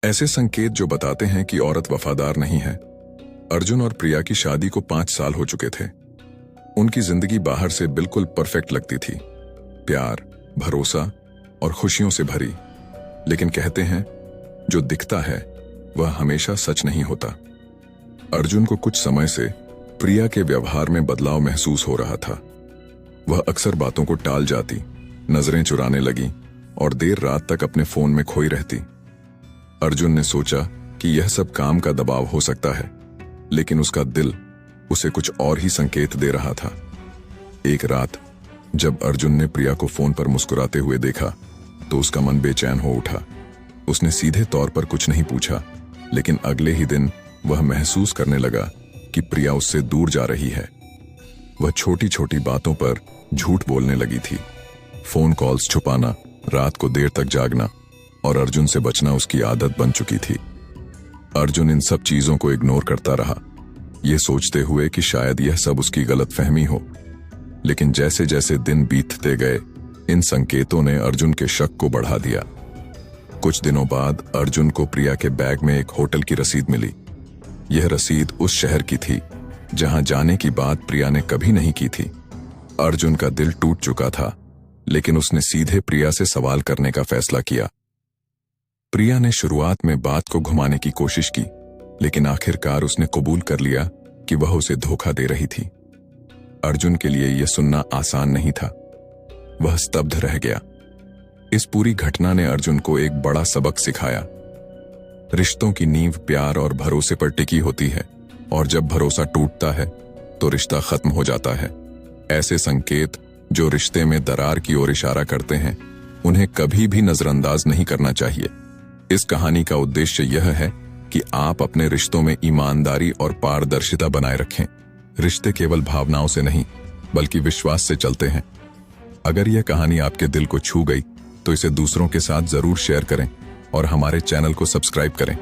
ऐसे संकेत जो बताते हैं कि औरत वफादार नहीं है। अर्जुन और प्रिया की शादी को 5 साल हो चुके थे। उनकी जिंदगी बाहर से बिल्कुल परफेक्ट लगती थी, प्यार, भरोसा और खुशियों से भरी। लेकिन कहते हैं जो दिखता है वह हमेशा सच नहीं होता। अर्जुन को कुछ समय से प्रिया के व्यवहार में बदलाव महसूस हो रहा था। वह अक्सर बातों को टाल जाती, नजरें चुराने लगी और देर रात तक अपने फोन में खोई रहती। अर्जुन ने सोचा कि यह सब काम का दबाव हो सकता है, लेकिन उसका दिल उसे कुछ और ही संकेत दे रहा था। एक रात जब अर्जुन ने प्रिया को फोन पर मुस्कुराते हुए देखा तो उसका मन बेचैन हो उठा। उसने सीधे तौर पर कुछ नहीं पूछा, लेकिन अगले ही दिन वह महसूस करने लगा कि प्रिया उससे दूर जा रही है। वह छोटी छोटी बातों पर झूठ बोलने लगी थी। फोन कॉल्स छुपाना, रात को देर तक जागना और अर्जुन से बचना उसकी आदत बन चुकी थी। अर्जुन इन सब चीजों को इग्नोर करता रहा, यह सोचते हुए कि शायद यह सब उसकी गलतफहमी हो। लेकिन जैसे जैसे दिन बीतते गए, इन संकेतों ने अर्जुन के शक को बढ़ा दिया। कुछ दिनों बाद अर्जुन को प्रिया के बैग में एक होटल की रसीद मिली। यह रसीद उस शहर की थी जहां जाने की बात प्रिया ने कभी नहीं की थी। अर्जुन का दिल टूट चुका था, लेकिन उसने सीधे प्रिया से सवाल करने का फैसला किया। प्रिया ने शुरुआत में बात को घुमाने की कोशिश की, लेकिन आखिरकार उसने कबूल कर लिया कि वह उसे धोखा दे रही थी। अर्जुन के लिए यह सुनना आसान नहीं था। वह स्तब्ध रह गया। इस पूरी घटना ने अर्जुन को एक बड़ा सबक सिखाया। रिश्तों की नींव प्यार और भरोसे पर टिकी होती है, और जब भरोसा टूटता है तो रिश्ता खत्म हो जाता है। ऐसे संकेत जो रिश्ते में दरार की ओर इशारा करते हैं, उन्हें कभी भी नजरअंदाज नहीं करना चाहिए। इस कहानी का उद्देश्य यह है कि आप अपने रिश्तों में ईमानदारी और पारदर्शिता बनाए रखें। रिश्ते केवल भावनाओं से नहीं, बल्कि विश्वास से चलते हैं। अगर यह कहानी आपके दिल को छू गई तो इसे दूसरों के साथ जरूर शेयर करें और हमारे चैनल को सब्सक्राइब करें।